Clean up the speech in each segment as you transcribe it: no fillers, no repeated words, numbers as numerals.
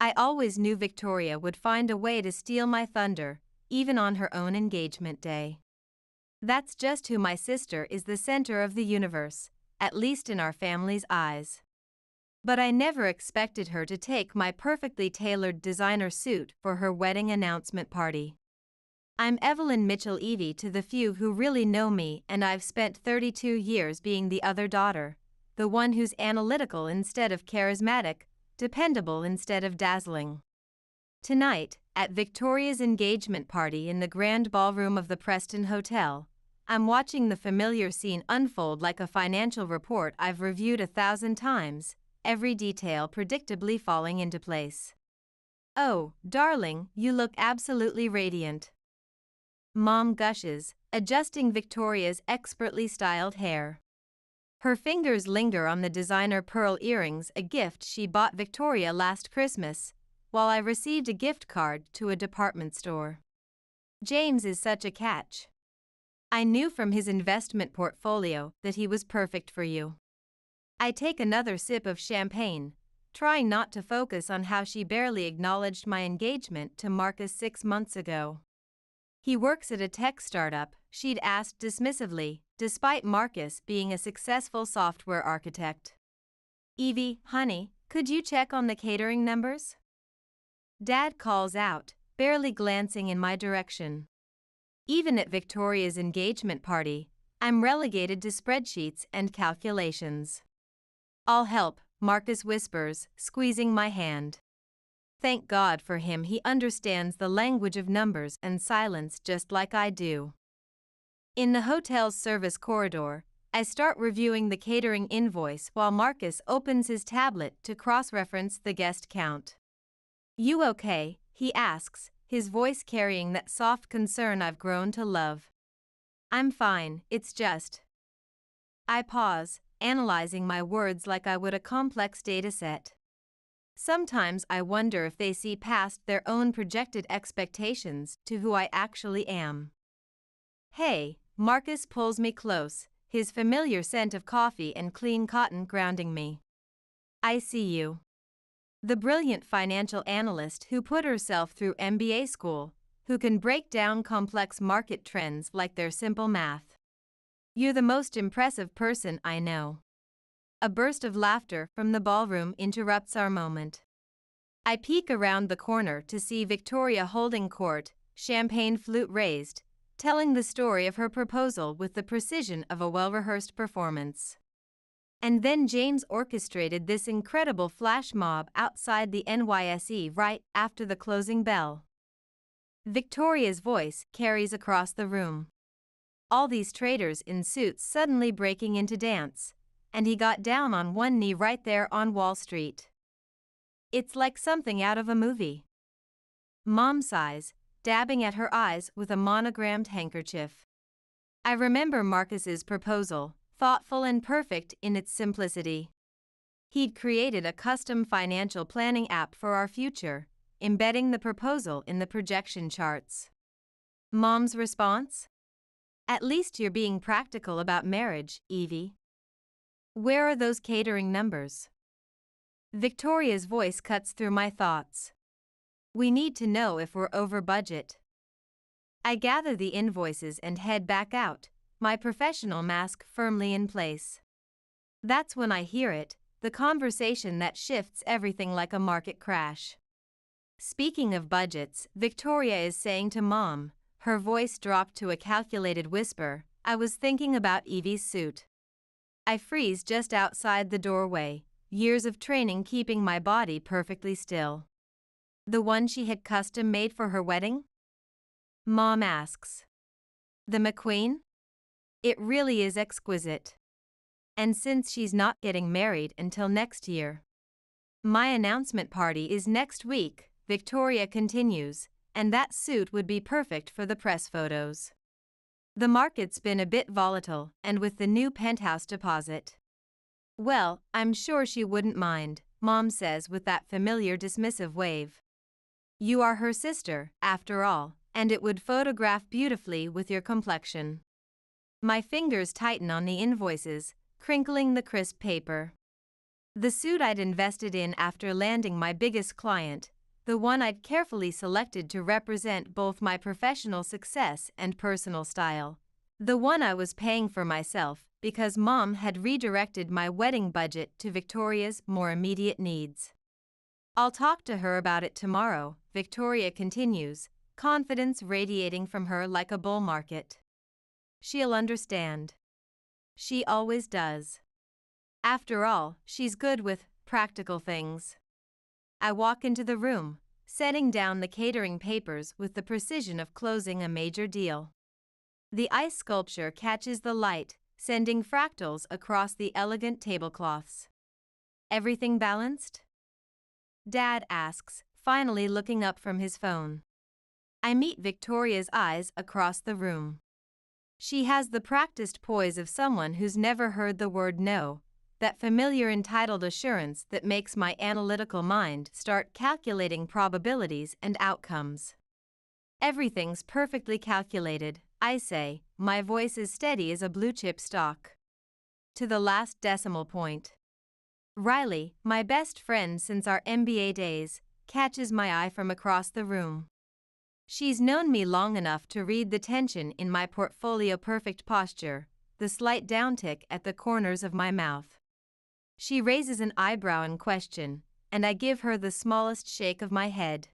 I always knew Victoria would find a way to steal my thunder, even on her own engagement day. That's just who my sister is, the center of the universe, at least in our family's eyes. But I never expected her to take my perfectly tailored designer suit for her wedding announcement party. I'm Evelyn Mitchell Evie to the few who really know me, and I've spent 32 years being the other daughter, the one who's analytical instead of charismatic, dependable instead of dazzling. Tonight, at Victoria's engagement party in the grand ballroom of the Preston Hotel, I'm watching the familiar scene unfold like a financial report I've reviewed 1,000 times, every detail predictably falling into place. "Oh, darling, you look absolutely radiant," Mom gushes, adjusting Victoria's expertly styled hair. Her fingers linger on the designer pearl earrings, a gift she bought Victoria last Christmas, while I received a gift card to a department store. James is such a catch. I knew from his investment portfolio that he was perfect for you. I take another sip of champagne, trying not to focus on how she barely acknowledged my engagement to Marcus 6 months ago. He works at a tech startup, she'd asked dismissively, despite Marcus being a successful software architect. "Evie, honey, could you check on the catering numbers?" Dad calls out, barely glancing in my direction. Even at Victoria's engagement party, I'm relegated to spreadsheets and calculations. "I'll help," Marcus whispers, squeezing my hand. Thank God for him, he understands the language of numbers and silence just like I do. In the hotel's service corridor, I start reviewing the catering invoice while Marcus opens his tablet to cross-reference the guest count. "You okay?" he asks, his voice carrying that soft concern I've grown to love. "I'm fine, it's just..." I pause, analyzing my words like I would a complex data set. Sometimes I wonder if they see past their own projected expectations to who I actually am. "Hey," Marcus pulls me close, his familiar scent of coffee and clean cotton grounding me. "I see you. The brilliant financial analyst who put herself through MBA school, who can break down complex market trends like they're simple math. You're the most impressive person I know." A burst of laughter from the ballroom interrupts our moment. I peek around the corner to see Victoria holding court, champagne flute raised, telling the story of her proposal with the precision of a well-rehearsed performance. And then James orchestrated this incredible flash mob outside the NYSE right after the closing bell. Victoria's voice carries across the room. All these traders in suits suddenly breaking into dance, and he got down on one knee right there on Wall Street. It's like something out of a movie. Mom sighs, dabbing at her eyes with a monogrammed handkerchief. I remember Marcus's proposal, thoughtful and perfect in its simplicity. He'd created a custom financial planning app for our future, embedding the proposal in the projection charts. Mom's response? "At least you're being practical about marriage, Evie. Where are those catering numbers?" Victoria's voice cuts through my thoughts. "We need to know if we're over budget." I gather the invoices and head back out, my professional mask firmly in place. That's when I hear it, the conversation that shifts everything like a market crash. "Speaking of budgets," Victoria is saying to Mom, her voice dropped to a calculated whisper, "I was thinking about Evie's suit." I freeze just outside the doorway, years of training keeping my body perfectly still. "The one she had custom made for her wedding?" Mom asks. "The McQueen? It really is exquisite. And since she's not getting married until next year." "My announcement party is next week," Victoria continues, "and that suit would be perfect for the press photos. The market's been a bit volatile, and with the new penthouse deposit..." "Well, I'm sure she wouldn't mind," Mom says with that familiar dismissive wave. "You are her sister, after all, and it would photograph beautifully with your complexion." My fingers tighten on the invoices, crinkling the crisp paper. The suit I'd invested in after landing my biggest client, the one I'd carefully selected to represent both my professional success and personal style. The one I was paying for myself because Mom had redirected my wedding budget to Victoria's more immediate needs. I'll talk to her about it tomorrow, Victoria continues, confidence radiating from her like a bull market. She'll understand. She always does. After all, she's good with practical things. I walk into the room, setting down the catering papers with the precision of closing a major deal. The ice sculpture catches the light, sending fractals across the elegant tablecloths. Everything balanced? Dad asks, finally looking up from his phone. I meet Victoria's eyes across the room. She has the practiced poise of someone who's never heard the word no, that familiar entitled assurance that makes my analytical mind start calculating probabilities and outcomes. Everything's perfectly calculated, I say, my voice is steady as a blue-chip stock. To the last decimal point. Riley, my best friend since our MBA days, catches my eye from across the room. She's known me long enough to read the tension in my portfolio perfect posture, the slight downtick at the corners of my mouth. She raises an eyebrow in question, and I give her the smallest shake of my head.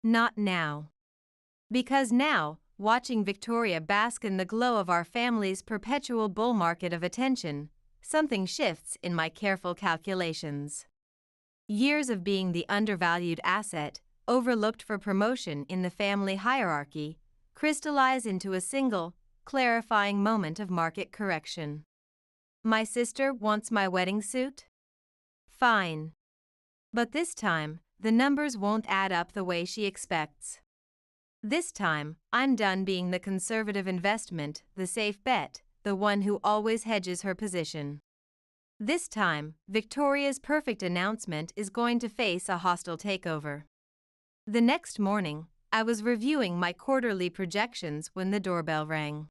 Not now. Because now, watching Victoria bask in the glow of our family's perpetual bull market of attention, something shifts in my careful calculations. Years of being the undervalued asset, overlooked for promotion in the family hierarchy, crystallize into a single, clarifying moment of market correction. My sister wants my wedding suit? Fine. But this time, the numbers won't add up the way she expects. This time, I'm done being the conservative investment, the safe bet, the one who always hedges her position. This time, Victoria's perfect announcement is going to face a hostile takeover. The next morning, I was reviewing my quarterly projections when the doorbell rang.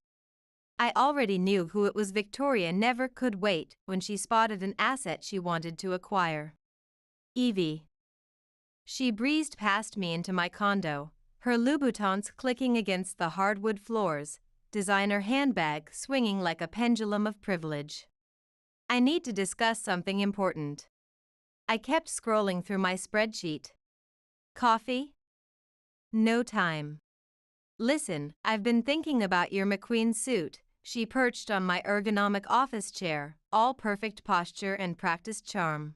I already knew who it was. Victoria never could wait when she spotted an asset she wanted to acquire. Evie. She breezed past me into my condo, her Louboutins clicking against the hardwood floors, designer handbag swinging like a pendulum of privilege. I need to discuss something important. I kept scrolling through my spreadsheet. Coffee? No time. Listen, I've been thinking about your McQueen suit. She perched on my ergonomic office chair, all perfect posture and practiced charm.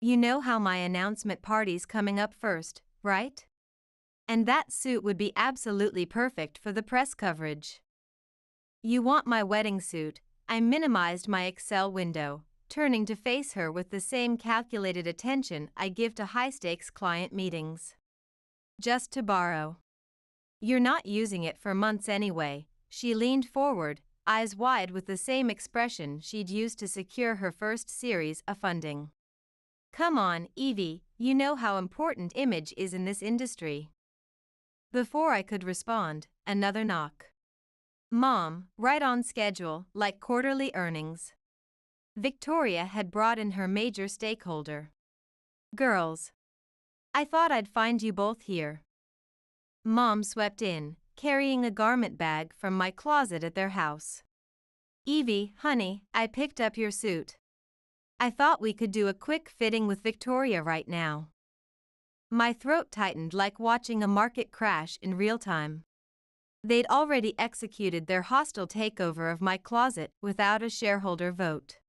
You know how my announcement party's coming up first, right? And that suit would be absolutely perfect for the press coverage. You want my wedding suit? I minimized my Excel window, turning to face her with the same calculated attention I give to high-stakes client meetings. Just to borrow. You're not using it for months anyway. She leaned forward, eyes wide with the same expression she'd used to secure her first series of funding. Come on, Evie, you know how important image is in this industry. Before I could respond, another knock. Mom, right on schedule, like quarterly earnings. Victoria had brought in her major stakeholder. Girls. I thought I'd find you both here. Mom swept in, carrying a garment bag from my closet at their house. Evie, honey, I picked up your suit. I thought we could do a quick fitting with Victoria right now. My throat tightened like watching a market crash in real time. They'd already executed their hostile takeover of my closet without a shareholder vote.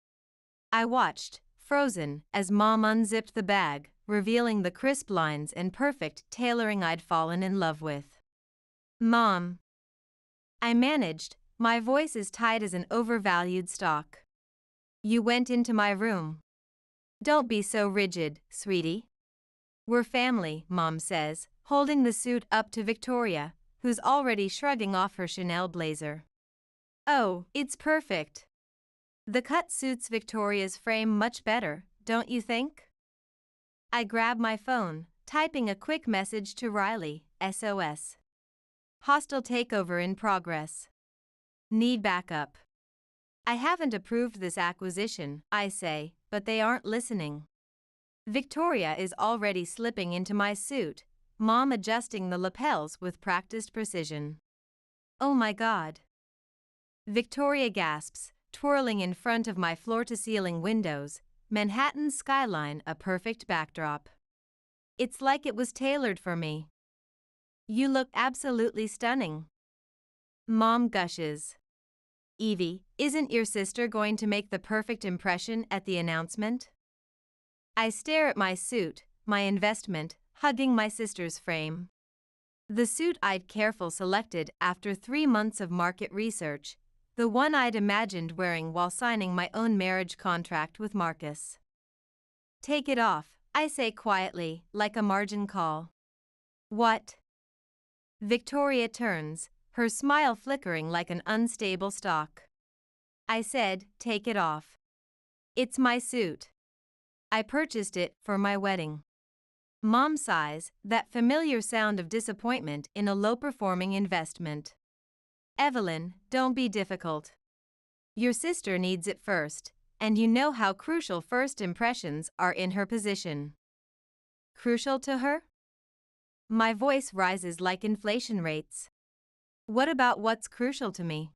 I watched, frozen, as Mom unzipped the bag, revealing the crisp lines and perfect tailoring I'd fallen in love with. Mom. I managed, my voice as tight as an overvalued stock. You went into my room. Don't be so rigid, sweetie. We're family, Mom says, holding the suit up to Victoria, who's already shrugging off her Chanel blazer. Oh, it's perfect. The cut suits Victoria's frame much better, don't you think? I grab my phone, typing a quick message to Riley, SOS. Hostile takeover in progress. Need backup. I haven't approved this acquisition, I say, but they aren't listening. Victoria is already slipping into my suit, Mom adjusting the lapels with practiced precision. Oh my God. Victoria gasps, twirling in front of my floor-to-ceiling windows, Manhattan's skyline a perfect backdrop. It's like it was tailored for me. You look absolutely stunning. Mom gushes. Evie, isn't your sister going to make the perfect impression at the announcement? I stare at my suit, my investment, hugging my sister's frame. The suit I'd carefully selected after 3 months of market research, the one I'd imagined wearing while signing my own marriage contract with Marcus. Take it off, I say quietly, like a margin call. What? Victoria turns, her smile flickering like an unstable stalk. I said, take it off. It's my suit. I purchased it for my wedding. Mom sighs, that familiar sound of disappointment in a low-performing investment. Evelyn, don't be difficult. Your sister needs it first, and you know how crucial first impressions are in her position. Crucial to her? My voice rises like inflation rates. What about what's crucial to me?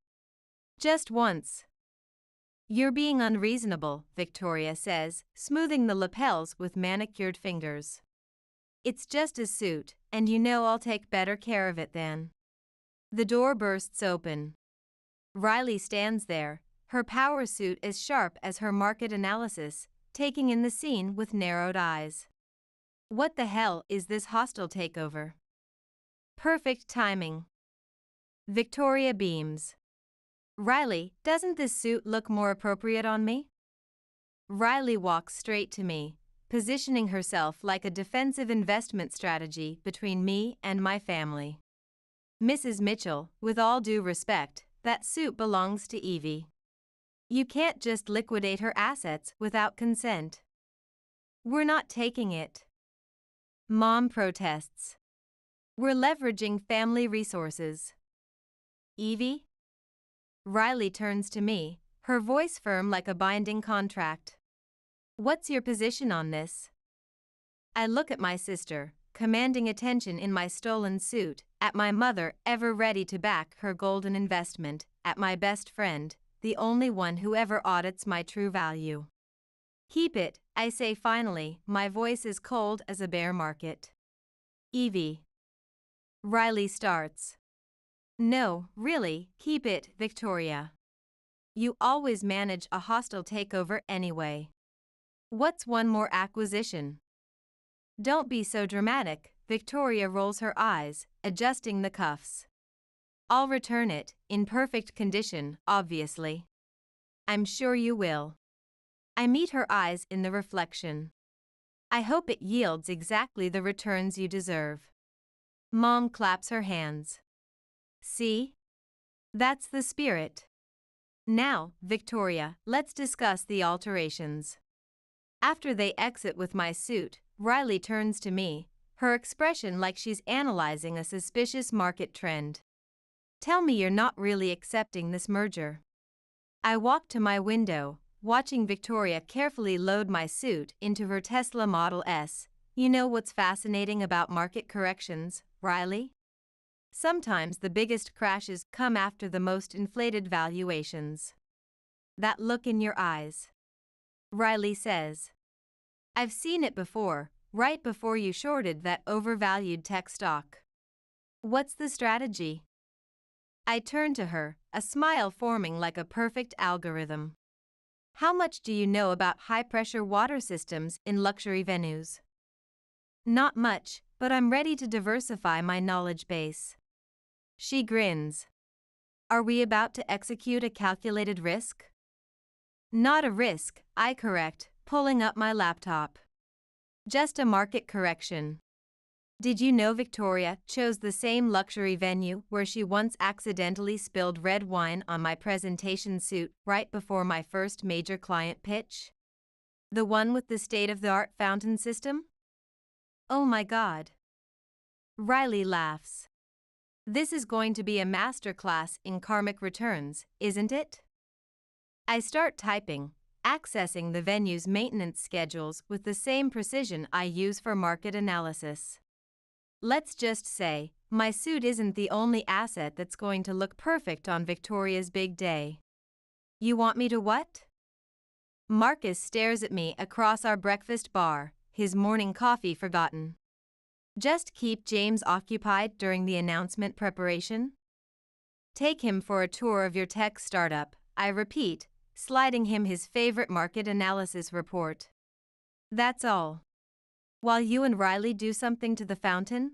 Just once. You're being unreasonable, Victoria says, smoothing the lapels with manicured fingers. It's just a suit, and you know I'll take better care of it than. The door bursts open. Riley stands there, her power suit as sharp as her market analysis, taking in the scene with narrowed eyes. What the hell is this hostile takeover? Perfect timing. Victoria beams. Riley, doesn't this suit look more appropriate on me? Riley walks straight to me, positioning herself like a defensive investment strategy between me and my family. Mrs. Mitchell, with all due respect, that suit belongs to Evie. You can't just liquidate her assets without consent. We're not taking it. Mom protests. We're leveraging family resources. Evie? Riley turns to me, her voice firm like a binding contract. What's your position on this? I look at my sister, commanding attention in my stolen suit, at my mother ever ready to back her golden investment, at my best friend, the only one who ever audits my true value. Keep it, I say finally, my voice is cold as a bear market. Evie. Riley starts. No, really, keep it, Victoria. You always manage a hostile takeover anyway. What's one more acquisition? Don't be so dramatic, Victoria rolls her eyes, adjusting the cuffs. I'll return it, in perfect condition, obviously. I'm sure you will. I meet her eyes in the reflection. I hope it yields exactly the returns you deserve. Mom claps her hands. See? That's the spirit. Now, Victoria, let's discuss the alterations. After they exit with my suit, Riley turns to me, her expression like she's analyzing a suspicious market trend. Tell me you're not really accepting this merger. I walk to my window, watching Victoria carefully load my suit into her Tesla Model S. You know what's fascinating about market corrections, Riley? Sometimes the biggest crashes come after the most inflated valuations. That look in your eyes. Riley says. I've seen it before, right before you shorted that overvalued tech stock. What's the strategy? I turn to her, a smile forming like a perfect algorithm. How much do you know about high-pressure water systems in luxury venues? Not much, but I'm ready to diversify my knowledge base. She grins. Are we about to execute a calculated risk? Not a risk, I correct, pulling up my laptop. Just a market correction. Did you know Victoria chose the same luxury venue where she once accidentally spilled red wine on my presentation suit right before my first major client pitch? The one with the state-of-the-art fountain system? Oh my God. Riley laughs. This is going to be a masterclass in karmic returns, isn't it? I start typing, accessing the venue's maintenance schedules with the same precision I use for market analysis. Let's just say, my suit isn't the only asset that's going to look perfect on Victoria's big day. You want me to what? Marcus stares at me across our breakfast bar, his morning coffee forgotten. Just keep James occupied during the announcement preparation? Take him for a tour of your tech startup, I repeat, sliding him his favorite market analysis report. That's all. While you and Riley do something to the fountain?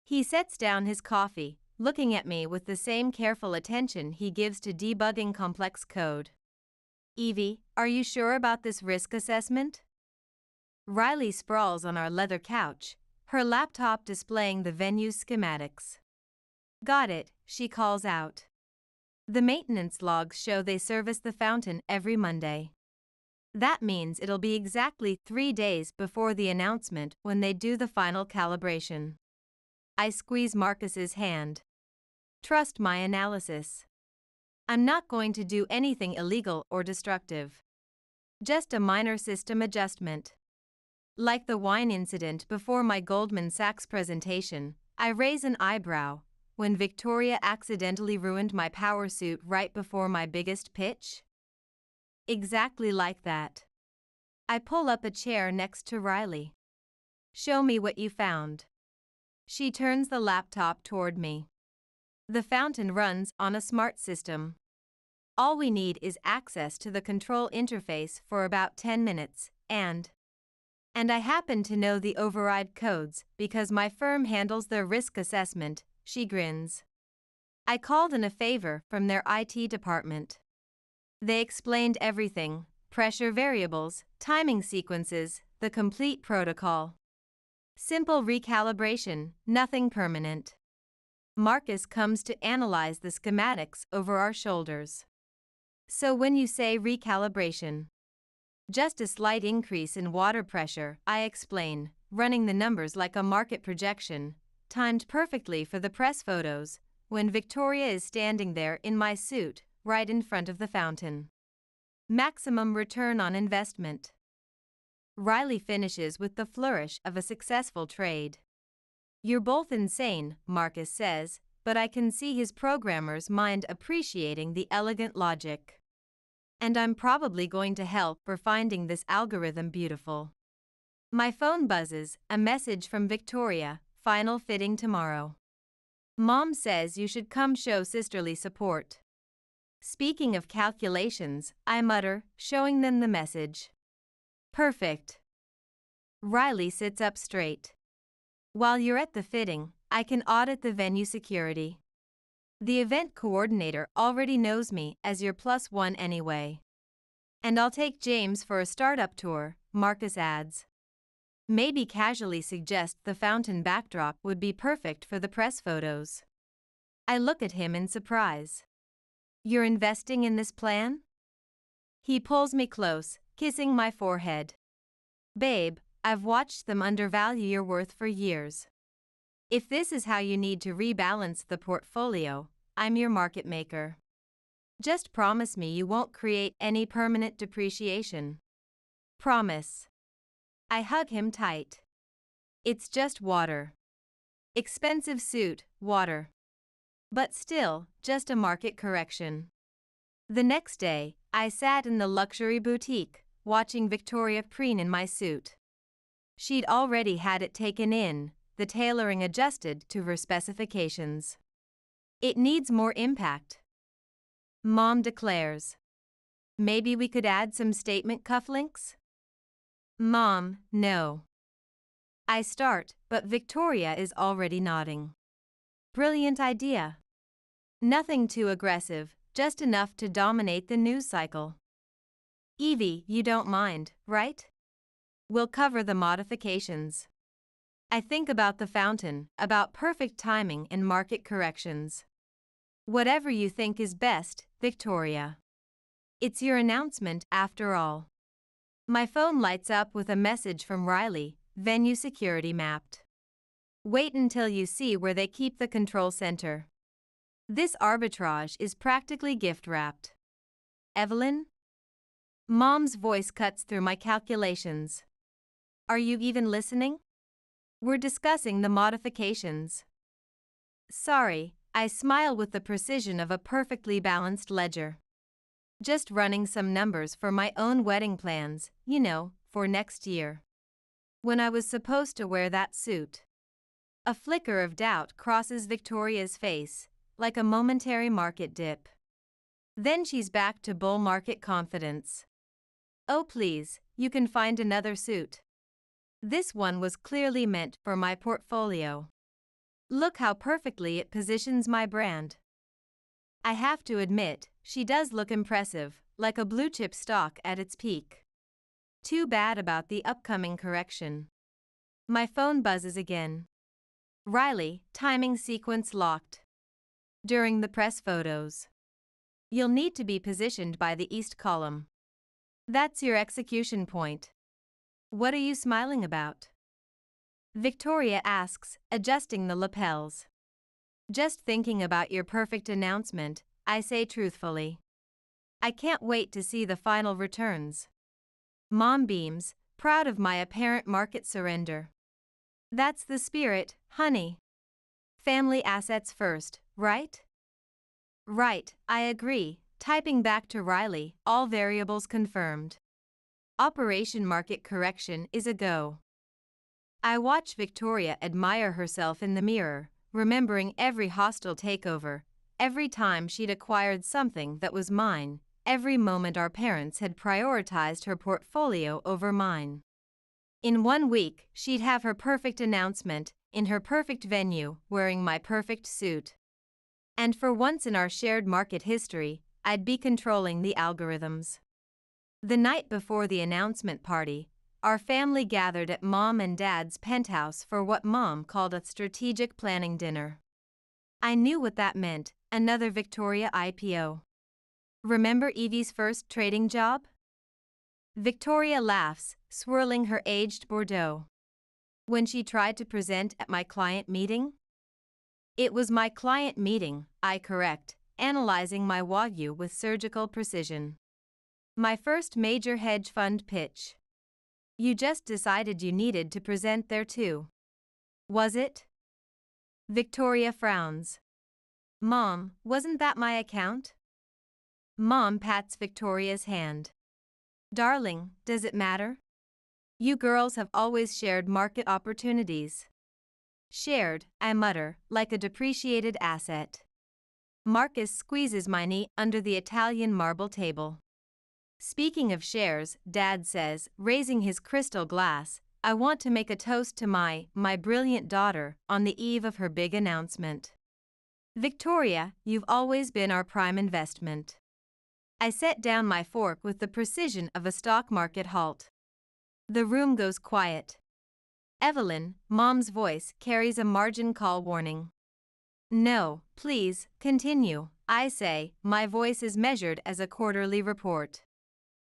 He sets down his coffee, looking at me with the same careful attention he gives to debugging complex code. Evie, are you sure about this risk assessment? Riley sprawls on our leather couch, her laptop displaying the venue's schematics. Got it, she calls out. The maintenance logs show they service the fountain every Monday. That means it'll be exactly 3 days before the announcement when they do the final calibration. I squeeze Marcus's hand. Trust my analysis. I'm not going to do anything illegal or destructive. Just a minor system adjustment. Like the wine incident before my Goldman Sachs presentation, I raise an eyebrow when Victoria accidentally ruined my power suit right before my biggest pitch. Exactly like that. I pull up a chair next to Riley. Show me what you found. She turns the laptop toward me. The fountain runs on a smart system. All we need is access to the control interface for about 10 minutes, and I happen to know the override codes because my firm handles their risk assessment, she grins. I called in a favor from their IT department. They explained everything, pressure variables, timing sequences, the complete protocol. Simple recalibration, nothing permanent. Marcus comes to analyze the schematics over our shoulders. So when you say recalibration, just a slight increase in water pressure, I explain, running the numbers like a market projection, timed perfectly for the press photos, when Victoria is standing there in my suit, right in front of the fountain. Maximum return on investment. Riley finishes with the flourish of a successful trade. You're both insane, Marcus says, but I can see his programmer's mind appreciating the elegant logic. And I'm probably going to help for finding this algorithm beautiful. My phone buzzes, a message from Victoria, final fitting tomorrow. Mom says you should come show sisterly support. Speaking of calculations, I mutter, showing them the message. Perfect. Riley sits up straight. While you're at the fitting, I can audit the venue security. The event coordinator already knows me as your +1 anyway. And I'll take James for a startup tour, Marcus adds. Maybe casually suggest the fountain backdrop would be perfect for the press photos. I look at him in surprise. You're investing in this plan? He pulls me close, kissing my forehead. Babe, I've watched them undervalue your worth for years. If this is how you need to rebalance the portfolio, I'm your market maker. Just promise me you won't create any permanent depreciation. Promise. I hug him tight. It's just water. Expensive suit, water. But still, just a market correction. The next day, I sat in the luxury boutique, watching Victoria preen in my suit. She'd already had it taken in, the tailoring adjusted to her specifications. It needs more impact. Mom declares. Maybe we could add some statement cufflinks? Mom, no. I start, but Victoria is already nodding. Brilliant idea. Nothing too aggressive, just enough to dominate the news cycle. Evie, you don't mind, right? We'll cover the modifications. I think about the fountain, about perfect timing and market corrections. Whatever you think is best, Victoria. It's your announcement, after all. My phone lights up with a message from Riley, venue security mapped. Wait until you see where they keep the control center. This arbitrage is practically gift-wrapped. Evelyn? Mom's voice cuts through my calculations. Are you even listening? We're discussing the modifications. Sorry, I smile with the precision of a perfectly balanced ledger. Just running some numbers for my own wedding plans, for next year. When I was supposed to wear that suit. A flicker of doubt crosses Victoria's face, like a momentary market dip. Then she's back to bull market confidence. Oh please, you can find another suit. This one was clearly meant for my portfolio. Look how perfectly it positions my brand. I have to admit, she does look impressive, like a blue-chip stock at its peak. Too bad about the upcoming correction. My phone buzzes again. Riley, timing sequence locked. During the press photos. You'll need to be positioned by the east column. That's your execution point. What are you smiling about? Victoria asks, adjusting the lapels. Just thinking about your perfect announcement, I say truthfully. I can't wait to see the final returns. Mom beams, proud of my apparent market surrender. That's the spirit, honey. Family assets first, right? Right, I agree, typing back to Riley, all variables confirmed. Operation Market Correction is a go. I watch Victoria admire herself in the mirror, remembering every hostile takeover, every time she'd acquired something that was mine, every moment our parents had prioritized her portfolio over mine. In 1 week, she'd have her perfect announcement, in her perfect venue, wearing my perfect suit. And for once in our shared market history, I'd be controlling the algorithms. The night before the announcement party, our family gathered at Mom and Dad's penthouse for what Mom called a strategic planning dinner. I knew what that meant, another Victoria IPO. Remember Evie's first trading job? Victoria laughs, swirling her aged Bordeaux. When she tried to present at my client meeting? It was my client meeting, I correct, analyzing my Wagyu with surgical precision. My first major hedge fund pitch. You just decided you needed to present there too. Was it? Victoria frowns. Mom, wasn't that my account? Mom pats Victoria's hand. Darling, does it matter? You girls have always shared market opportunities. Shared, I mutter, like a depreciated asset. Marcus squeezes my knee under the Italian marble table. Speaking of shares, Dad says, raising his crystal glass, I want to make a toast to my brilliant daughter on the eve of her big announcement. Victoria, you've always been our prime investment. I set down my fork with the precision of a stock market halt. The room goes quiet. Evelyn, Mom's voice, carries a margin call warning. No, please, continue, I say, my voice is measured as a quarterly report.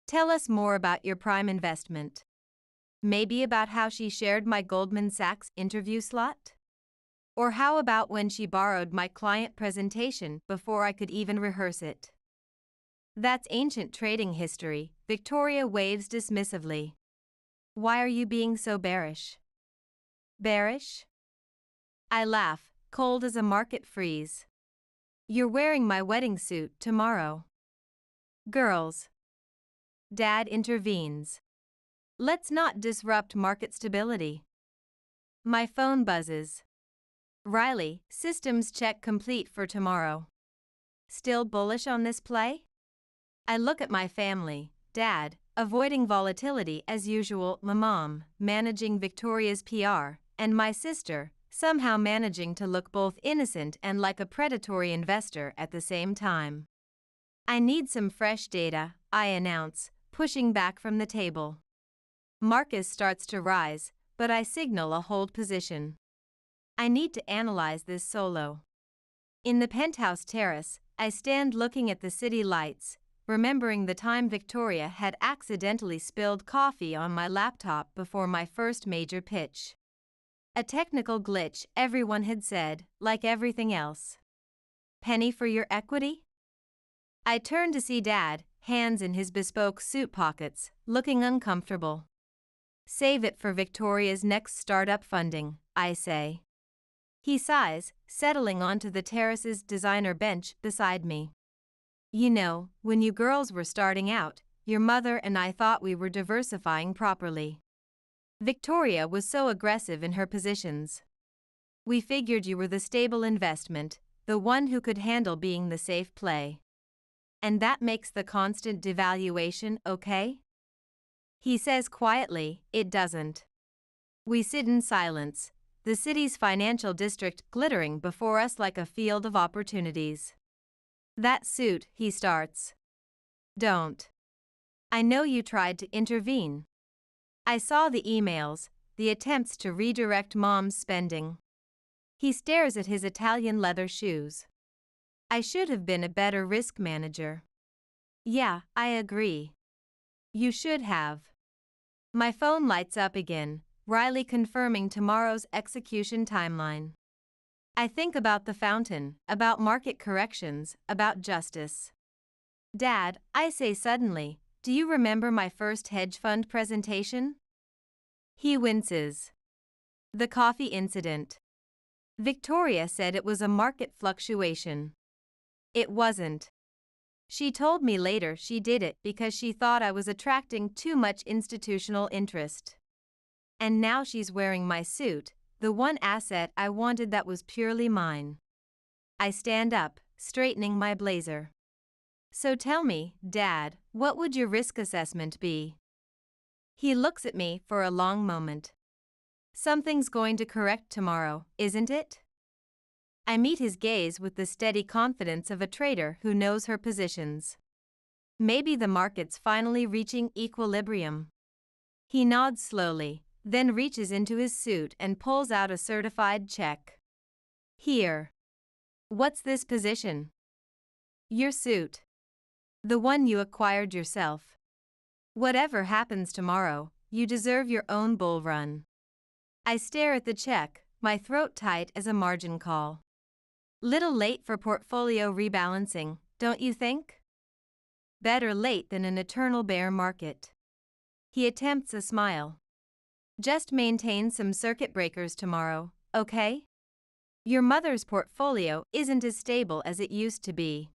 Tell us more about your prime investment. Maybe about how she shared my Goldman Sachs interview slot? Or how about when she borrowed my client presentation before I could even rehearse it? That's ancient trading history, Victoria waves dismissively. Why are you being so bearish? Bearish? I laugh, cold as a market freeze. You're wearing my wedding suit tomorrow. Girls. Dad intervenes. Let's not disrupt market stability. My phone buzzes. Riley, systems check complete for tomorrow. Still bullish on this play? I look at my family, Dad, avoiding volatility as usual, my mom, managing Victoria's PR, and my sister, somehow managing to look both innocent and like a predatory investor at the same time. I need some fresh data, I announce, pushing back from the table. Marcus starts to rise, but I signal a hold position. I need to analyze this solo. In the penthouse terrace, I stand looking at the city lights, remembering the time Victoria had accidentally spilled coffee on my laptop before my first major pitch. A technical glitch, everyone had said, like everything else. Penny for your equity? I turn to see Dad, hands in his bespoke suit pockets, looking uncomfortable. Save it for Victoria's next startup funding, I say. He sighs, settling onto the terrace's designer bench beside me. You know, when you girls were starting out, your mother and I thought we were diversifying properly. Victoria was so aggressive in her positions. We figured you were the stable investment, the one who could handle being the safe play. And that makes the constant devaluation okay? He says quietly, it doesn't. We sit in silence, the city's financial district glittering before us like a field of opportunities. That suit, he starts. Don't. I know you tried to intervene. I saw the emails, the attempts to redirect Mom's spending. He stares at his Italian leather shoes. I should have been a better risk manager. Yeah, I agree. You should have. My phone lights up again, Riley confirming tomorrow's execution timeline. I think about the fountain, about market corrections, about justice. Dad, I say suddenly, do you remember my first hedge fund presentation? He winces. The coffee incident. Victoria said it was a market fluctuation. It wasn't. She told me later she did it because she thought I was attracting too much institutional interest. And now she's wearing my suit, the one asset I wanted that was purely mine. I stand up, straightening my blazer. So tell me, Dad, what would your risk assessment be? He looks at me for a long moment. Something's going to correct tomorrow, isn't it? I meet his gaze with the steady confidence of a trader who knows her positions. Maybe the market's finally reaching equilibrium. He nods slowly, then reaches into his suit and pulls out a certified check. Here. What's this position? Your suit. The one you acquired yourself. Whatever happens tomorrow, you deserve your own bull run. I stare at the check, my throat tight as a margin call. Little late for portfolio rebalancing, don't you think? Better late than an eternal bear market. He attempts a smile. Just maintain some circuit breakers tomorrow, okay? Your mother's portfolio isn't as stable as it used to be.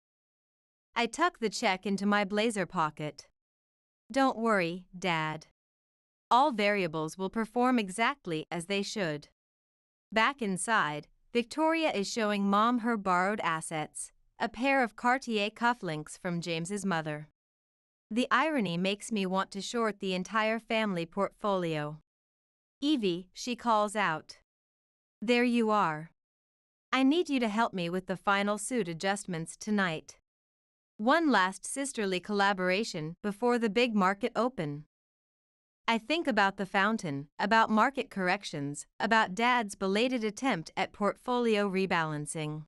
I tuck the check into my blazer pocket. Don't worry, Dad. All variables will perform exactly as they should. Back inside, Victoria is showing Mom her borrowed assets, a pair of Cartier cufflinks from James's mother. The irony makes me want to short the entire family portfolio. Evie, she calls out. There you are. I need you to help me with the final suit adjustments tonight. One last sisterly collaboration before the big market open. I think about the fountain, about market corrections, about Dad's belated attempt at portfolio rebalancing.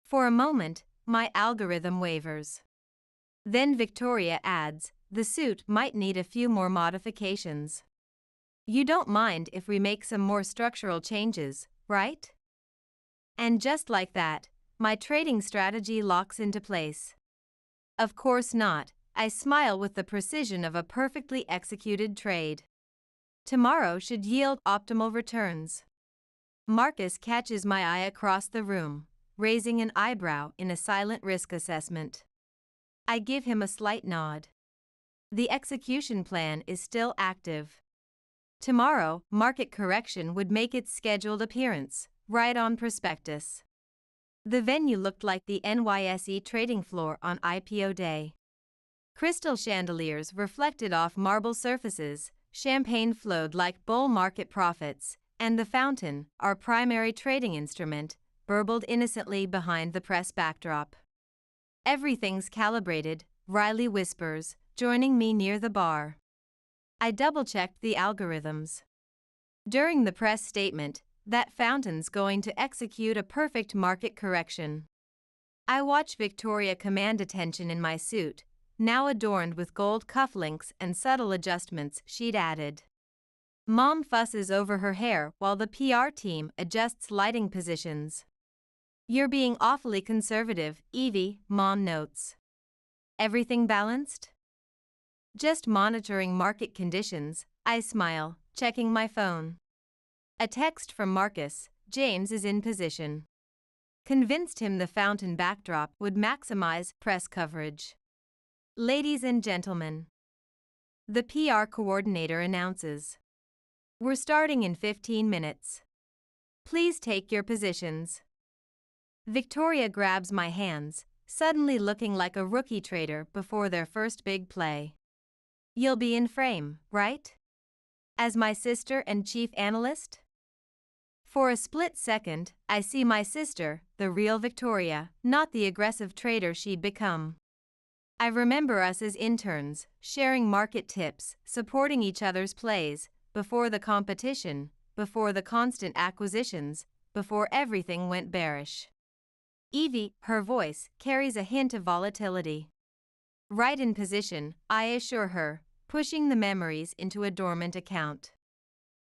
For a moment, my algorithm wavers. Then Victoria adds, the suit might need a few more modifications. You don't mind if we make some more structural changes, right? And just like that, my trading strategy locks into place. Of course not. I smile with the precision of a perfectly executed trade. Tomorrow should yield optimal returns. Marcus catches my eye across the room, raising an eyebrow in a silent risk assessment. I give him a slight nod. The execution plan is still active. Tomorrow, market correction would make its scheduled appearance, right on prospectus. The venue looked like the NYSE trading floor on IPO day. Crystal chandeliers reflected off marble surfaces, champagne flowed like bull market profits, and the fountain, our primary trading instrument, burbled innocently behind the press backdrop. Everything's calibrated, Riley whispers, joining me near the bar. I double-checked the algorithms. During the press statement, that fountain's going to execute a perfect market correction. I watch Victoria command attention in my suit, now adorned with gold cufflinks and subtle adjustments she'd added. Mom fusses over her hair while the PR team adjusts lighting positions. You're being awfully conservative, Evie, Mom notes. Everything balanced? Just monitoring market conditions, I smile, checking my phone. A text from Marcus. James is in position. Convinced him the fountain backdrop would maximize press coverage. Ladies and gentlemen, the PR coordinator announces. We're starting in 15 minutes. Please take your positions. Victoria grabs my hands, suddenly looking like a rookie trader before their first big play. You'll be in frame, right? As my sister and chief analyst? For a split second, I see my sister, the real Victoria, not the aggressive trader she'd become. I remember us as interns, sharing market tips, supporting each other's plays, before the competition, before the constant acquisitions, before everything went bearish. Evie, her voice, carries a hint of volatility. Right in position, I assure her, pushing the memories into a dormant account.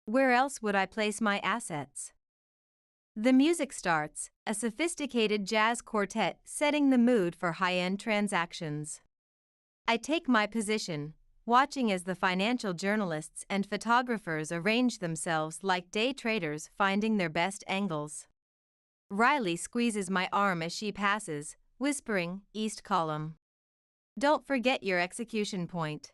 Where else would I place my assets? The music starts, a sophisticated jazz quartet setting the mood for high-end transactions. I take my position, watching as the financial journalists and photographers arrange themselves like day traders finding their best angles. Riley squeezes my arm as she passes, whispering, "East column. Don't forget your execution point."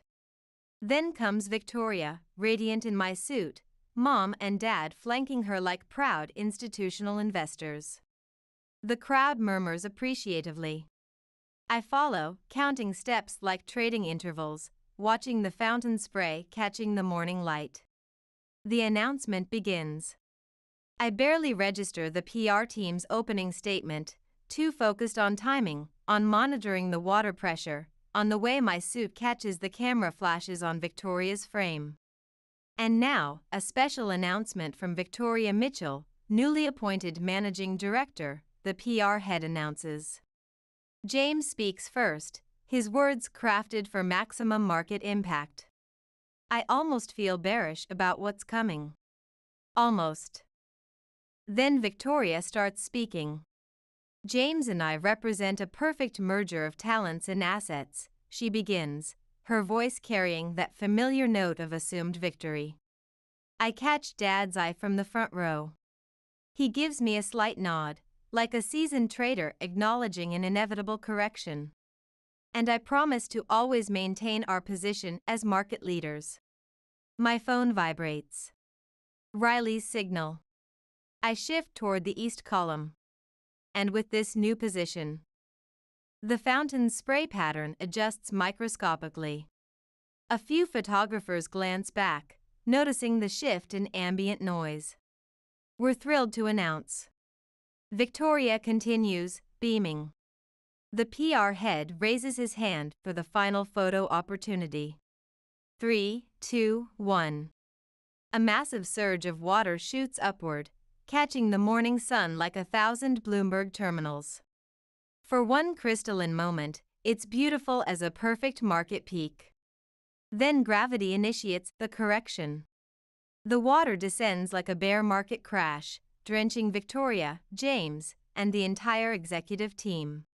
Then comes Victoria, radiant in my suit, Mom and Dad flanking her like proud institutional investors. The crowd murmurs appreciatively. I follow, counting steps like trading intervals, watching the fountain spray catching the morning light. The announcement begins. I barely register the PR team's opening statement, too focused on timing, on monitoring the water pressure, on the way my suit catches the camera flashes on Victoria's frame. And now, a special announcement from Victoria Mitchell, newly appointed managing director, the PR head announces. James speaks first, his words crafted for maximum market impact. I almost feel bearish about what's coming. Almost. Then Victoria starts speaking. James and I represent a perfect merger of talents and assets, she begins, her voice carrying that familiar note of assumed victory. I catch Dad's eye from the front row. He gives me a slight nod, like a seasoned trader acknowledging an inevitable correction. And I promise to always maintain our position as market leaders. My phone vibrates. Riley's signal. I shift toward the east column. And with this new position, the fountain's spray pattern adjusts microscopically. A few photographers glance back, noticing the shift in ambient noise. We're thrilled to announce. Victoria continues, beaming. The PR head raises his hand for the final photo opportunity. 3, 2, 1. A massive surge of water shoots upward, catching the morning sun like 1,000 Bloomberg terminals. For one crystalline moment, it's beautiful as a perfect market peak. Then gravity initiates the correction. The water descends like a bear market crash, drenching Victoria, James, and the entire executive team.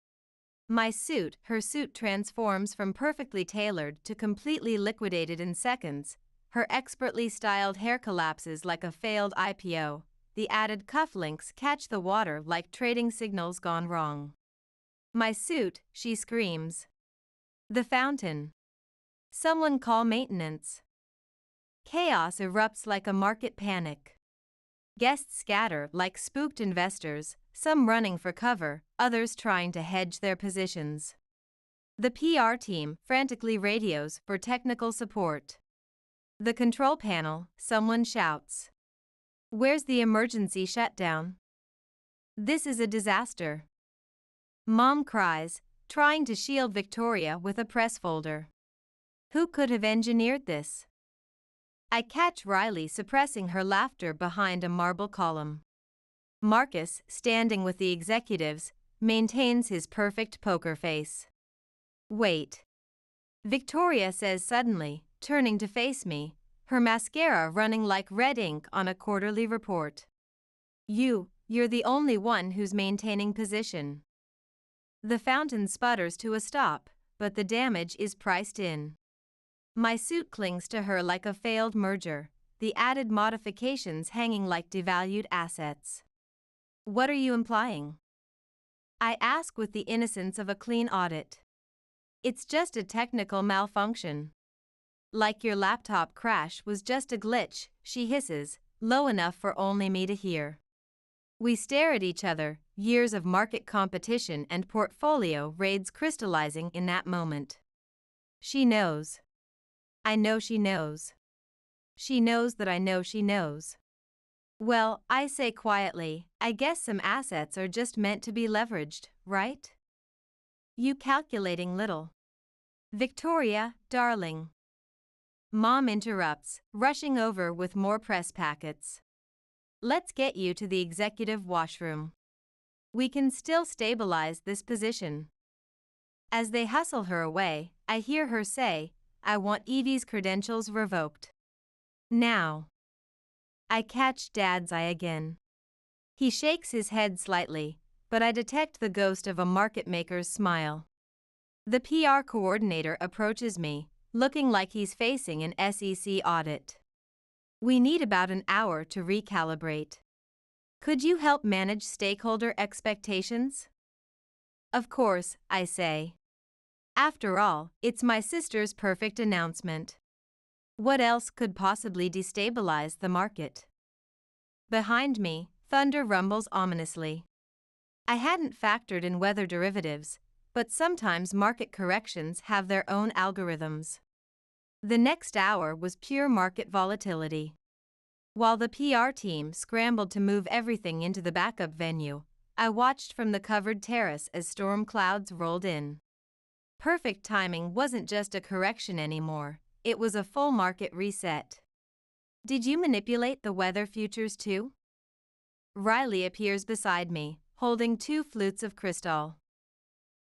Her suit transforms from perfectly tailored to completely liquidated in seconds. Her expertly styled hair collapses like a failed IPO. The added cufflinks catch the water like trading signals gone wrong. My suit, she screams. The fountain. Someone call maintenance. Chaos erupts like a market panic. Guests scatter like spooked investors, some running for cover, others trying to hedge their positions. The PR team frantically radios for technical support. The control panel, someone shouts. Where's the emergency shutdown? This is a disaster. Mom cries, trying to shield Victoria with a press folder. Who could have engineered this? I catch Riley suppressing her laughter behind a marble column. Marcus, standing with the executives, maintains his perfect poker face. Wait. Victoria says suddenly, turning to face me, her mascara running like red ink on a quarterly report. You're the only one who's maintaining position. The fountain sputters to a stop, but the damage is priced in. My suit clings to her like a failed merger, the added modifications hanging like devalued assets. What are you implying? I ask with the innocence of a clean audit. It's just a technical malfunction. Like your laptop crash was just a glitch, she hisses, low enough for only me to hear. We stare at each other, years of market competition and portfolio raids crystallizing in that moment. She knows. I know she knows. She knows that I know she knows. Well, I say quietly, I guess some assets are just meant to be leveraged, right? You calculating little. Victoria, darling. Mom interrupts, rushing over with more press packets. Let's get you to the executive washroom. We can still stabilize this position. As they hustle her away, I hear her say, I want Evie's credentials revoked. Now. I catch Dad's eye again. He shakes his head slightly, but I detect the ghost of a market maker's smile. The PR coordinator approaches me, looking like he's facing an SEC audit. We need about an hour to recalibrate. Could you help manage stakeholder expectations? Of course, I say. After all, it's my sister's perfect announcement. What else could possibly destabilize the market? Behind me, thunder rumbles ominously. I hadn't factored in weather derivatives, but sometimes market corrections have their own algorithms. The next hour was pure market volatility. While the PR team scrambled to move everything into the backup venue, I watched from the covered terrace as storm clouds rolled in. Perfect timing wasn't just a correction anymore, it was a full market reset. Did you manipulate the weather futures too? Riley appears beside me, holding 2 flutes of crystal.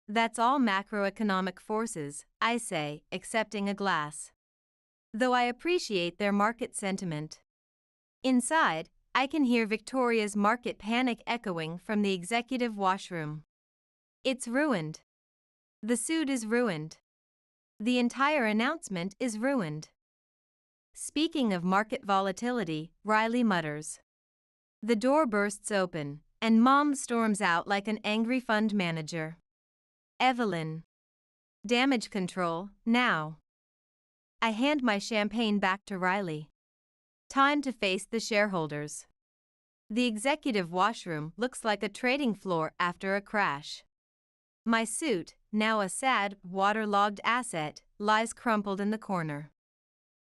That's all macroeconomic forces, I say, accepting a glass. Though I appreciate their market sentiment. Inside, I can hear Victoria's market panic echoing from the executive washroom. It's ruined. The suit is ruined. The entire announcement is ruined. Speaking of market volatility, Riley mutters. The door bursts open, and Mom storms out like an angry fund manager. Evelyn. Damage control, now. I hand my champagne back to Riley. Time to face the shareholders. The executive washroom looks like a trading floor after a crash. My suit, now a sad, waterlogged asset, lies crumpled in the corner.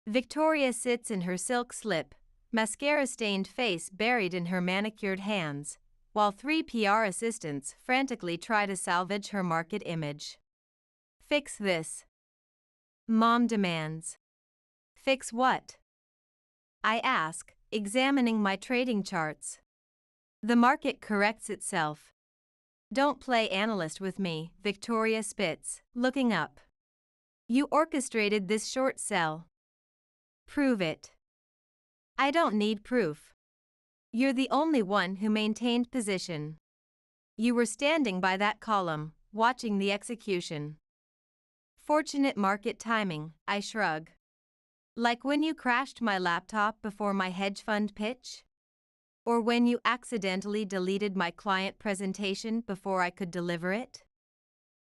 Victoria sits in her silk slip, mascara-stained face buried in her manicured hands, while 3 PR assistants frantically try to salvage her market image. Fix this. Mom demands. Fix what? I ask, examining my trading charts. The market corrects itself. Don't play analyst with me, Victoria spits, looking up. You orchestrated this short sell. Prove it. I don't need proof. You're the only one who maintained position. You were standing by that column, watching the execution. Fortunate market timing, I shrug. Like when you crashed my laptop before my hedge fund pitch? Or when you accidentally deleted my client presentation before I could deliver it?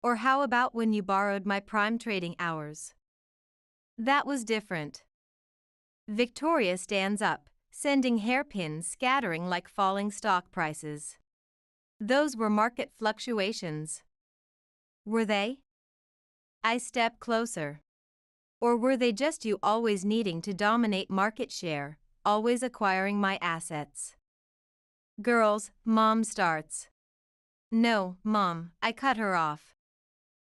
Or how about when you borrowed my prime trading hours? That was different. Victoria stands up, sending hairpins scattering like falling stock prices. Those were market fluctuations. Were they? I step closer. Or were they just you always needing to dominate market share, always acquiring my assets? Girls, Mom starts. No, Mom, I cut her off.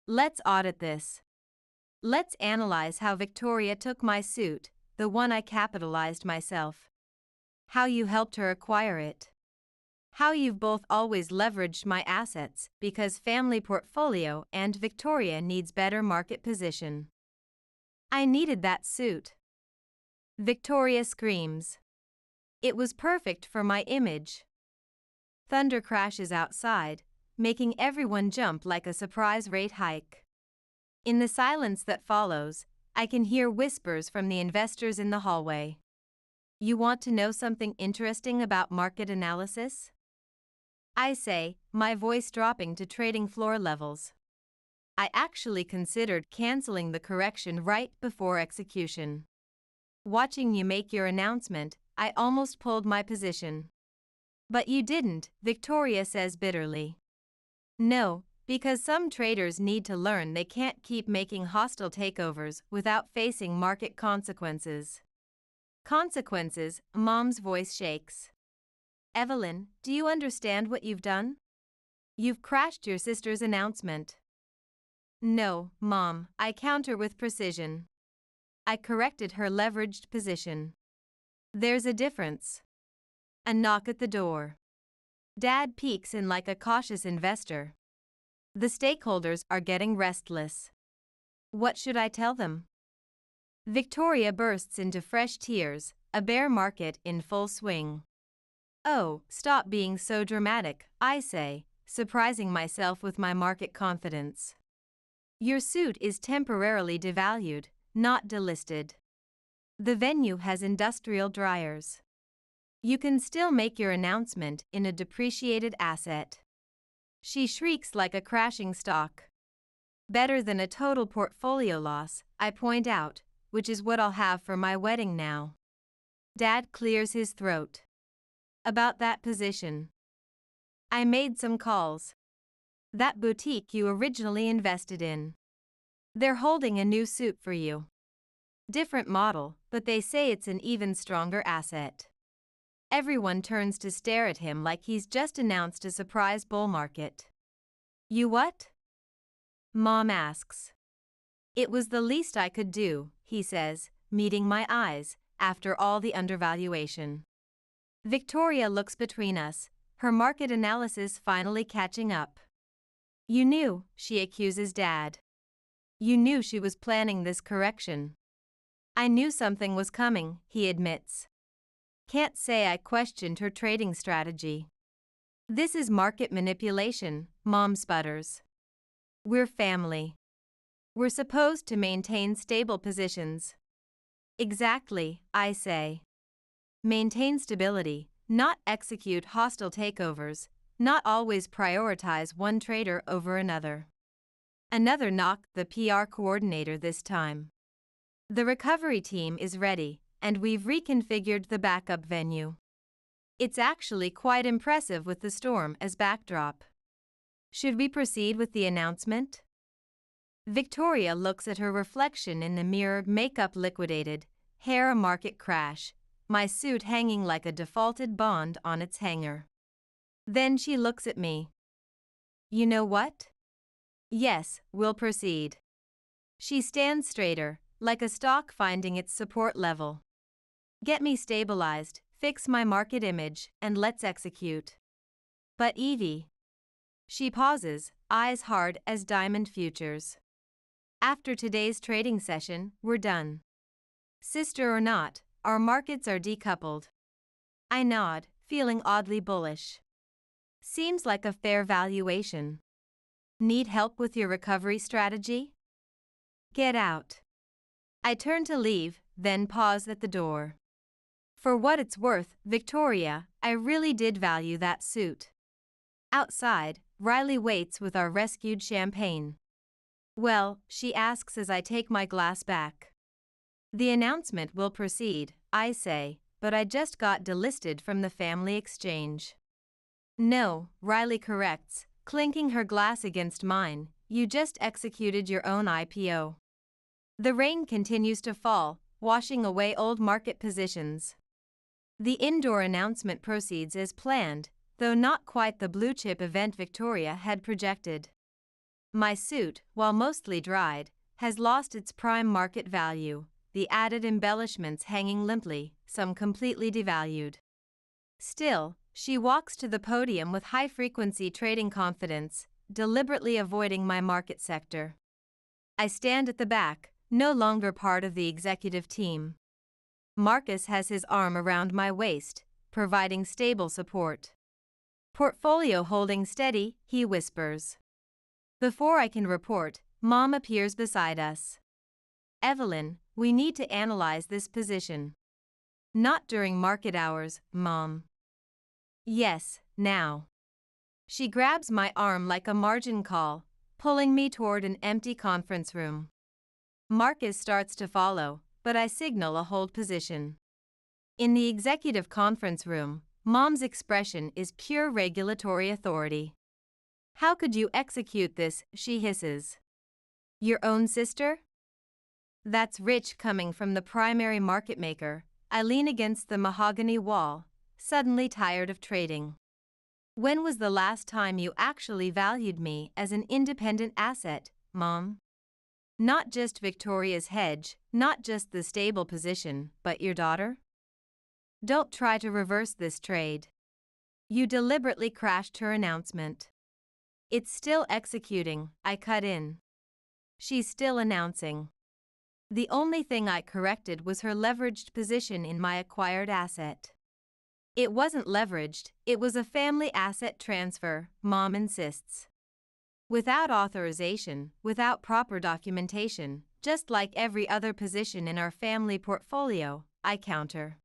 Let's audit this. Let's analyze how Victoria took my suit, the one I capitalized myself. How you helped her acquire it. How you've both always leveraged my assets because family portfolio and Victoria needs better market position. I needed that suit. Victoria screams. It was perfect for my image. Thunder crashes outside, making everyone jump like a surprise rate hike. In the silence that follows, I can hear whispers from the investors in the hallway. You want to know something interesting about market analysis? I say, my voice dropping to trading floor levels. I actually considered canceling the correction right before execution. Watching you make your announcement, I almost pulled my position. But you didn't, Victoria says bitterly. No, because some traders need to learn they can't keep making hostile takeovers without facing market consequences. Consequences, Mom's voice shakes. Evelyn, do you understand what you've done? You've crashed your sister's announcement. No, Mom, I counter with precision. I corrected her leveraged position. There's a difference. A knock at the door. Dad peeks in like a cautious investor. The stakeholders are getting restless. What should I tell them? Victoria bursts into fresh tears, a bear market in full swing. Oh, stop being so dramatic, I say, surprising myself with my market confidence. Your suit is temporarily devalued, not delisted. The venue has industrial dryers. You can still make your announcement in a depreciated asset. She shrieks like a crashing stock. Better than a total portfolio loss, I point out, which is what I'll have for my wedding now. Dad clears his throat. About that position. I made some calls. That boutique you originally invested in. They're holding a new suit for you. Different model, but they say it's an even stronger asset. Everyone turns to stare at him like he's just announced a surprise bull market. You what? Mom asks. It was the least I could do, he says, meeting my eyes, after all the undervaluation. Victoria looks between us, her market analysis finally catching up. You knew, she accuses Dad. You knew she was planning this correction. I knew something was coming, he admits. Can't say I questioned her trading strategy. This is market manipulation, Mom sputters. We're family. We're supposed to maintain stable positions. Exactly, I say. Maintain stability, not execute hostile takeovers, not always prioritize one trader over another. Another knock, the PR coordinator this time. The recovery team is ready, and we've reconfigured the backup venue. It's actually quite impressive with the storm as backdrop. Should we proceed with the announcement? Victoria looks at her reflection in the mirror, makeup liquidated, hair a market crash, my suit hanging like a defaulted bond on its hanger. Then she looks at me. You know what? Yes, we'll proceed. She stands straighter, like a stock finding its support level. Get me stabilized, fix my market image, and let's execute. But Evie. She pauses, eyes hard as diamond futures. After today's trading session, we're done. Sister or not, our markets are decoupled. I nod, feeling oddly bullish. Seems like a fair valuation. Need help with your recovery strategy? Get out. I turn to leave, then pause at the door. For what it's worth, Victoria, I really did value that suit. Outside, Riley waits with our rescued champagne. Well, she asks as I take my glass back. The announcement will proceed, I say, but I just got delisted from the family exchange. No, Riley corrects, clinking her glass against mine, you just executed your own IPO. The rain continues to fall, washing away old market positions. The indoor announcement proceeds as planned, though not quite the blue-chip event Victoria had projected. My suit, while mostly dried, has lost its prime market value, the added embellishments hanging limply, some completely devalued. Still, she walks to the podium with high-frequency trading confidence, deliberately avoiding my market sector. I stand at the back, no longer part of the executive team. Marcus has his arm around my waist, providing stable support. Portfolio holding steady, he whispers. Before I can report, Mom appears beside us. Evelyn, we need to analyze this position. Not during market hours, Mom. Yes, now. She grabs my arm like a margin call, pulling me toward an empty conference room. Marcus starts to follow, but I signal a hold position. In the executive conference room, Mom's expression is pure regulatory authority. How could you execute this, she hisses. Your own sister? That's rich coming from the primary market maker. I lean against the mahogany wall, suddenly tired of trading. When was the last time you actually valued me as an independent asset, Mom? Not just Victoria's hedge, not just the stable position, but your daughter? Don't try to reverse this trade. You deliberately crashed her announcement. It's still executing, I cut in. She's still announcing. The only thing I corrected was her leveraged position in my acquired asset. It wasn't leveraged, it was a family asset transfer, Mom insists. Without authorization, without proper documentation, just like every other position in our family portfolio, I counter.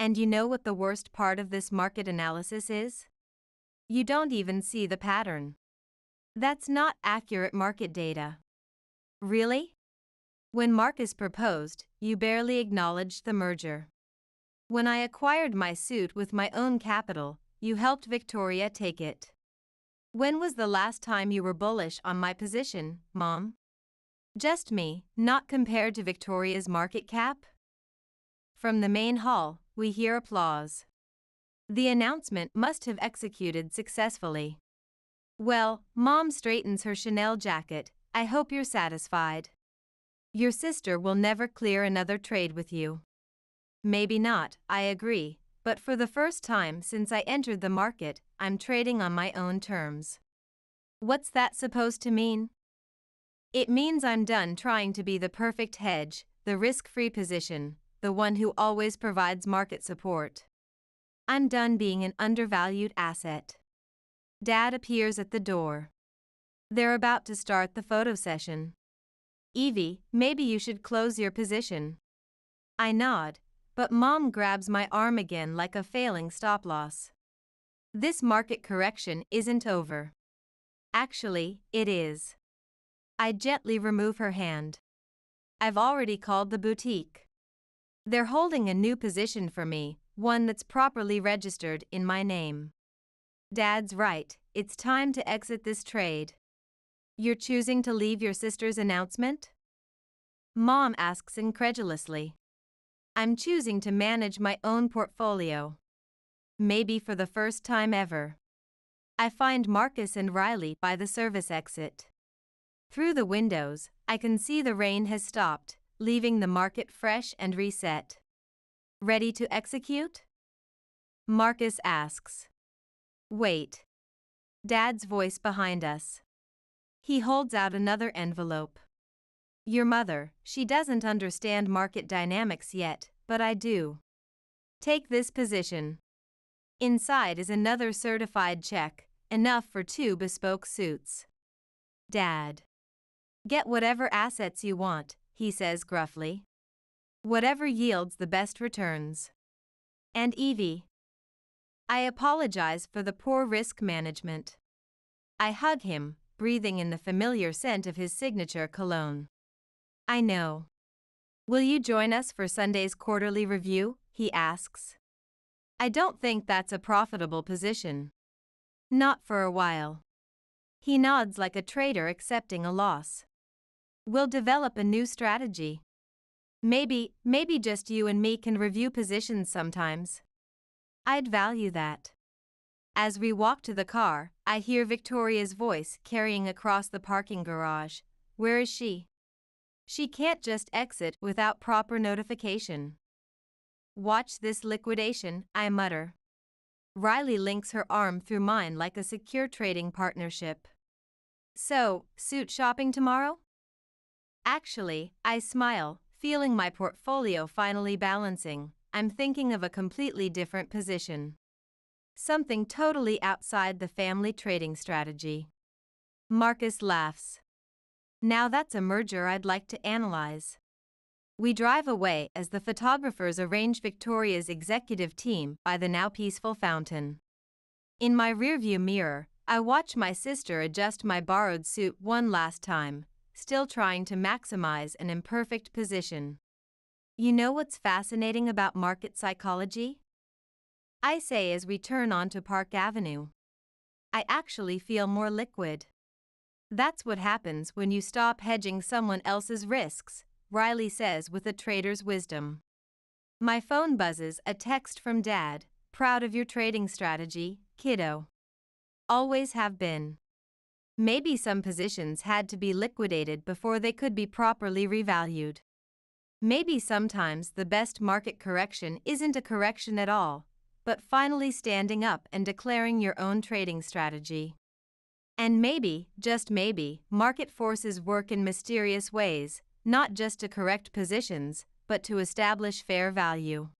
And you know what the worst part of this market analysis is? You don't even see the pattern. That's not accurate market data. Really? When Marcus proposed, you barely acknowledged the merger. When I acquired my suit with my own capital, you helped Victoria take it. When was the last time you were bullish on my position, Mom? Just me, not compared to Victoria's market cap? From the main hall, we hear applause. The announcement must have executed successfully. Well, Mom straightens her Chanel jacket. I hope you're satisfied. Your sister will never clear another trade with you. Maybe not, I agree, but for the first time since I entered the market, I'm trading on my own terms. What's that supposed to mean? It means I'm done trying to be the perfect hedge, the risk-free position, the one who always provides market support. I'm done being an undervalued asset. Dad appears at the door. They're about to start the photo session. Evie, maybe you should close your position. I nod, but Mom grabs my arm again like a failing stop-loss. This market correction isn't over. Actually, it is. I gently remove her hand. I've already called the boutique. They're holding a new position for me, one that's properly registered in my name. Dad's right, it's time to exit this trade. You're choosing to leave your sister's announcement? Mom asks incredulously. I'm choosing to manage my own portfolio. Maybe for the first time ever. I find Marcus and Riley by the service exit. Through the windows, I can see the rain has stopped, leaving the market fresh and reset. Ready to execute? Marcus asks. Wait. Dad's voice behind us. He holds out another envelope. Your mother, she doesn't understand market dynamics yet, but I do. Take this position. Inside is another certified check, enough for 2 bespoke suits. Dad. Get whatever assets you want, he says gruffly. Whatever yields the best returns. And Evie. I apologize for the poor risk management. I hug him, breathing in the familiar scent of his signature cologne. I know. Will you join us for Sunday's quarterly review? He asks. I don't think that's a profitable position. Not for a while. He nods like a trader accepting a loss. We'll develop a new strategy. Maybe just you and me can review positions sometimes. I'd value that. As we walk to the car, I hear Victoria's voice carrying across the parking garage. Where is she? She can't just exit without proper notification. Watch this liquidation, I mutter. Riley links her arm through mine like a secure trading partnership. So, suit shopping tomorrow? Actually, I smile, feeling my portfolio finally balancing. I'm thinking of a completely different position. Something totally outside the family trading strategy. Marcus laughs. Now that's a merger I'd like to analyze. We drive away as the photographers arrange Victoria's executive team by the now peaceful fountain. In my rearview mirror, I watch my sister adjust my borrowed suit one last time, still trying to maximize an imperfect position. You know what's fascinating about market psychology? I say as we turn onto Park Avenue. I actually feel more liquid. That's what happens when you stop hedging someone else's risks, Riley says with a trader's wisdom. My phone buzzes, a text from Dad, proud of your trading strategy, kiddo. Always have been. Maybe some positions had to be liquidated before they could be properly revalued. Maybe sometimes the best market correction isn't a correction at all, but finally standing up and declaring your own trading strategy. And maybe, just maybe, market forces work in mysterious ways, not just to correct positions, but to establish fair value.